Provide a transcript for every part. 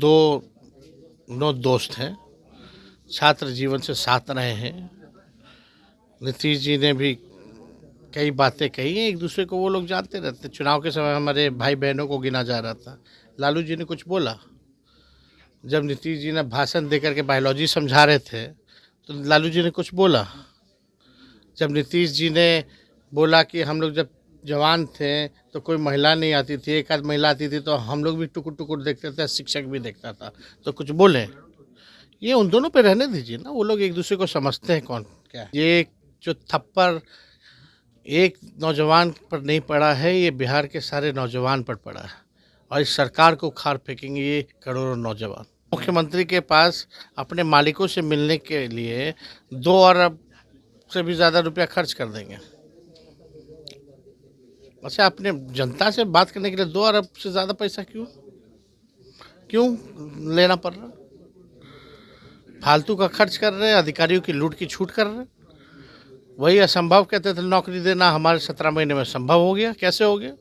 दो नो दोस्त हैं, छात्र जीवन से साथ रहे हैं। नीतीश जी ने भी कई बातें कही हैं, एक दूसरे को वो लोग जानते रहते। चुनाव के समय हमारे भाई बहनों को गिना जा रहा था, लालू जी ने कुछ बोला? जब नीतीश जी ने भाषण देकर के बायोलॉजी समझा रहे थे तो लालू जी ने कुछ बोला? जब नीतीश जी ने बोला कि हम लोग जब जवान थे तो कोई महिला नहीं आती थी, एक आध महिला आती थी तो हम लोग भी टुकुर टुकुर देखते थे, शिक्षक भी देखता था, तो कुछ बोले? ये उन दोनों पे रहने दीजिए ना, वो लोग एक दूसरे को समझते हैं कौन क्या है। ये जो थप्पड़ एक नौजवान पर नहीं पड़ा है, ये बिहार के सारे नौजवान पर पड़ा है और इस सरकार को उखाड़ फेंकेंगे ये करोड़ों नौजवान। मुख्यमंत्री के पास अपने मालिकों से मिलने के लिए 2 अरब से भी ज़्यादा रुपया खर्च कर देंगे। अच्छा, अपने जनता से बात करने के लिए 2 अरब से ज़्यादा पैसा क्यों लेना पड़ रहा? फालतू का खर्च कर रहे हैं, अधिकारियों की लूट की छूट कर रहे हैं। वही असंभव कहते थे नौकरी देना, हमारे 17 महीने में संभव हो गया। कैसे हो गया?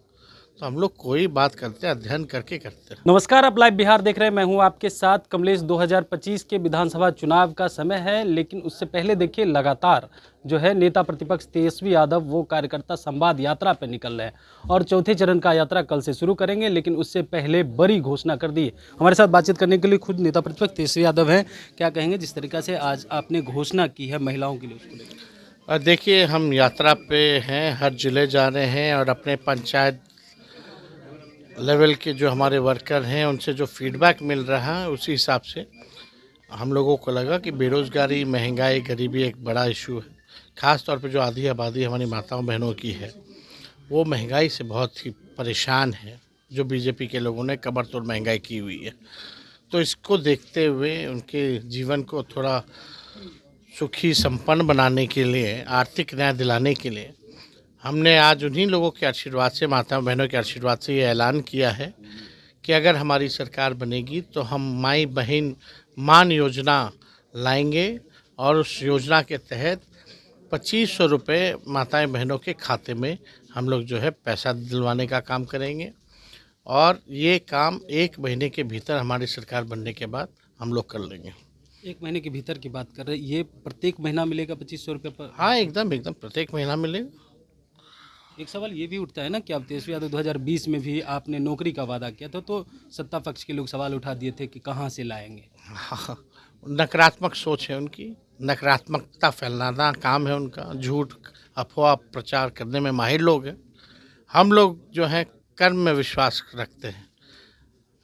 तो हम लोग कोई बात करते हैं, अध्ययन करके करते हैं। नमस्कार, आप लाइव बिहार देख रहे हैं। मैं हूं आपके साथ कमलेश। 2025 के विधानसभा चुनाव का समय है, लेकिन उससे पहले देखिए लगातार जो है नेता प्रतिपक्ष तेजस्वी यादव वो कार्यकर्ता संवाद यात्रा पर निकल रहे हैं और चौथे चरण का यात्रा कल से शुरू करेंगे। लेकिन उससे पहले बड़ी घोषणा कर दी। हमारे साथ बातचीत करने के लिए खुद नेता प्रतिपक्ष तेजस्वी यादव हैं। क्या कहेंगे जिस तरीके से आज आपने घोषणा की है महिलाओं के लिए, उसको लेकर? देखिए, हम यात्रा पे हैं, हर जिले जा रहे हैं और अपने पंचायत लेवल के जो हमारे वर्कर हैं उनसे जो फीडबैक मिल रहा है उसी हिसाब से हम लोगों को लगा कि बेरोज़गारी, महंगाई, गरीबी एक बड़ा इशू है। ख़ास तौर पे जो आधी आबादी हमारी माताओं बहनों की है वो महंगाई से बहुत ही परेशान है, जो बीजेपी के लोगों ने कमर तोड़ महंगाई की हुई है। तो इसको देखते हुए उनके जीवन को थोड़ा सुखी संपन्न बनाने के लिए, आर्थिक न्याय दिलाने के लिए हमने आज उन्हीं लोगों के आशीर्वाद से, माताओं बहनों के आशीर्वाद से ये ऐलान किया है कि अगर हमारी सरकार बनेगी तो हम माई बहन मान योजना लाएंगे और उस योजना के तहत 2500 रुपये माताएं बहनों के खाते में हम लोग जो है पैसा दिलवाने का काम करेंगे। और ये काम 1 महीने के भीतर हमारी सरकार बनने के बाद हम लोग कर लेंगे। 1 महीने के भीतर की बात कर रहे हैं, ये प्रत्येक महीना मिलेगा 2500 रुपये पर? हाँ, एकदम प्रत्येक महीना मिलेगा। एक सवाल ये भी उठता है ना कि अब तेजस्वी यादव 2020 में भी आपने नौकरी का वादा किया था, तो सत्ता पक्ष के लोग सवाल उठा दिए थे कि कहाँ से लाएंगे। हाँ, नकारात्मक सोच है उनकी, नकारात्मकता फैलाना काम है उनका, झूठ अफवाह प्रचार करने में माहिर लोग हैं। हम लोग जो हैं कर्म में विश्वास रखते हैं,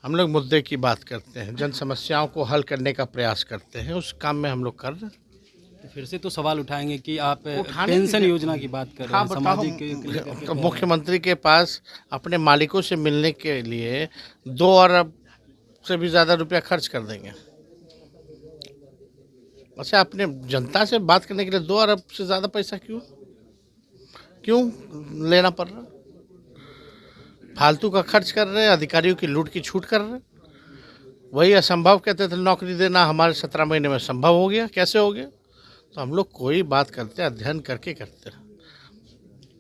हम लोग मुद्दे की बात करते हैं, जन समस्याओं को हल करने का प्रयास करते हैं, उस काम में हम लोग कर रहे हैं। तो फिर से तो सवाल उठाएंगे कि आप पेंशन योजना की बात कर रहे हैं, सामाजिक तो मुख्यमंत्री के पास अपने मालिकों से मिलने के लिए 2 अरब से भी ज़्यादा रुपया खर्च कर देंगे। अच्छा, अपने जनता से बात करने के लिए 2 अरब से ज़्यादा पैसा क्यों लेना पड़ रहा? फालतू का खर्च कर रहे हैं, अधिकारियों की लूट की छूट कर रहे हैं। वही असंभव कहते थे नौकरी देना, हमारे 17 महीने में संभव हो गया। कैसे हो गया? तो हम लोग कोई बात करते हैं, अध्ययन करके करते हैं।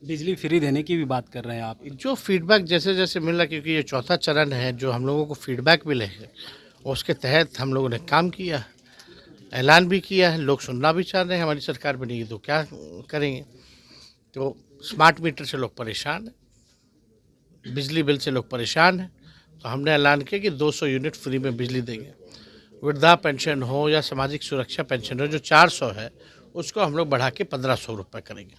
बिजली फ्री देने की भी बात कर रहे हैं आप? जो फीडबैक जैसे जैसे मिल रहा है, क्योंकि ये चौथा चरण है, जो हम लोगों को फीडबैक मिले हैं उसके तहत हम लोगों ने काम किया है, ऐलान भी किया है। लोग सुनना भी चाह रहे हैं, हमारी सरकार बनेगी तो क्या करेंगे। तो स्मार्ट मीटर से लोग परेशान हैं, बिजली बिल से लोग परेशान हैं, तो हमने ऐलान किया कि 200 यूनिट फ्री में बिजली देंगे। वृद्धा पेंशन हो या सामाजिक सुरक्षा पेंशन हो, जो 400 है उसको हम लोग बढ़ा के 1500 रुपये करेंगे।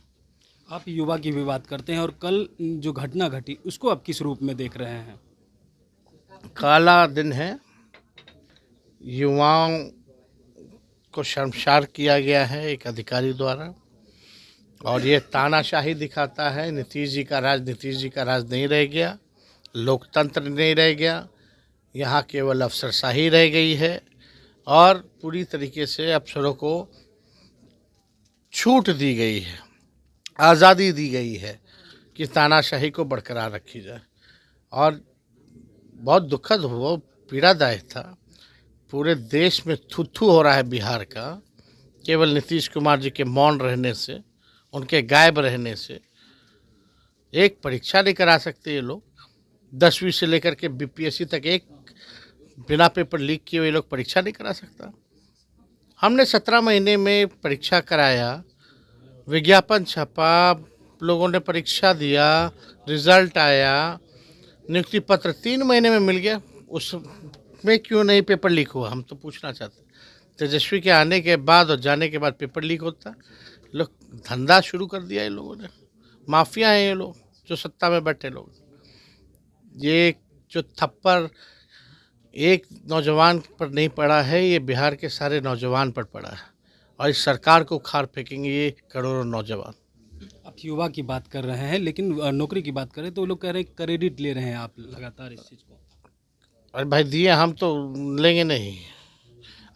आप युवा की भी बात करते हैं और कल जो घटना घटी उसको आप किस रूप में देख रहे हैं? काला दिन है, युवाओं को शर्मसार किया गया है एक अधिकारी द्वारा, और ये तानाशाही दिखाता है। नीतीश जी का राज नहीं रह गया, लोकतंत्र नहीं रह गया, यहाँ केवल अफसरशाही रह गई है और पूरी तरीके से अफसरों को छूट दी गई है, आज़ादी दी गई है कि तानाशाही को बरकरार रखी जाए। और बहुत दुखद हो, पीड़ादायक था। पूरे देश में थू हो रहा है बिहार का, केवल नीतीश कुमार जी के मौन रहने से, उनके गायब रहने से। एक परीक्षा नहीं करा सकते ये लोग, 10वीं से लेकर के बीपीएससी तक एक बिना पेपर लीक किए ये लोग परीक्षा नहीं करा सकता। हमने 17 महीने में परीक्षा कराया, विज्ञापन छपा, लोगों ने परीक्षा दिया, रिजल्ट आया, नियुक्ति पत्र 3 महीने में मिल गया। उसमें क्यों नहीं पेपर लीक हुआ, हम तो पूछना चाहते हैं। तेजस्वी के आने के बाद और जाने के बाद पेपर लीक होता। लोग धंधा शुरू कर दिया ये लोगों ने, माफिया हैं ये लोग जो सत्ता में बैठे लोग। ये जो थप्पड़ एक नौजवान पर नहीं पड़ा है, ये बिहार के सारे नौजवान पर पड़ा है और इस सरकार को उखाड़ फेंकेंगे ये करोड़ों नौजवान। आप युवा की बात कर रहे हैं, लेकिन नौकरी की बात करें तो वो लोग कह रहे हैं क्रेडिट ले रहे हैं आप लगातार इस चीज़ को। अरे भाई दिए, हम तो लेंगे नहीं।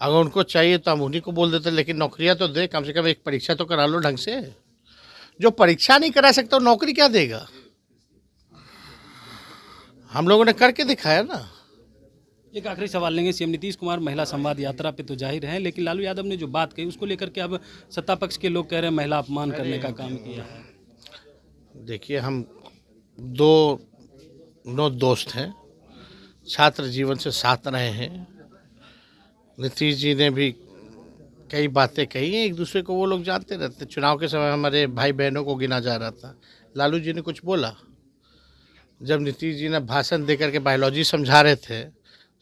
अगर उनको चाहिए तो हम उन्हीं को बोल देते, लेकिन नौकरियां तो दे, कम से कम एक परीक्षा तो करा लो ढंग से। जो परीक्षा नहीं करा सकता वो नौकरी क्या देगा? हम लोगों ने करके दिखाया ना। एक आखिरी सवाल लेंगे। सीएम नीतीश कुमार महिला संवाद यात्रा पे तो जाहिर हैं, लेकिन लालू यादव ने जो बात कही उसको लेकर के अब सत्ता पक्ष के लोग कह रहे हैं महिला अपमान करने का काम किया है। देखिए, हम दोनों दोस्त हैं, छात्र जीवन से साथ रहे हैं। नीतीश जी ने भी कई बातें कही हैं, एक दूसरे को वो लोग जानते रहते। चुनाव के समय हमारे भाई बहनों को गिना जा रहा था, लालू जी ने कुछ बोला? जब नीतीश जी ने भाषण देकर के बायोलॉजी समझा रहे थे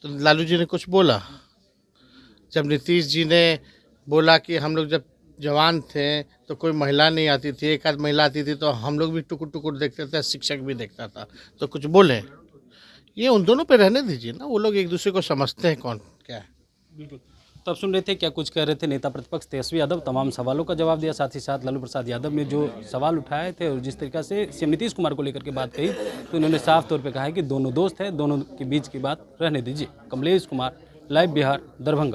तो लालू जी ने कुछ बोला? जब नीतीश जी ने बोला कि हम लोग जब जवान थे तो कोई महिला नहीं आती थी, एक आध महिला आती थी तो हम लोग भी टुकुर टुकुर देखते थे, शिक्षक भी देखता था, तो कुछ बोले? ये उन दोनों पे रहने दीजिए ना, वो लोग एक दूसरे को समझते हैं कौन क्या है। बिल्कुल। तब सुन रहे थे क्या कुछ कह रहे थे नेता प्रतिपक्ष तेजस्वी यादव, तमाम सवालों का जवाब दिया। साथ ही साथ लालू प्रसाद यादव ने जो सवाल उठाए थे और जिस तरीके से सीएम नीतीश कुमार को लेकर के बात कही, तो उन्होंने साफ तौर पे कहा है कि दोनों दोस्त हैं, दोनों के बीच की बात रहने दीजिए। कमलेश कुमार, लाइव बिहार, दरभंगा।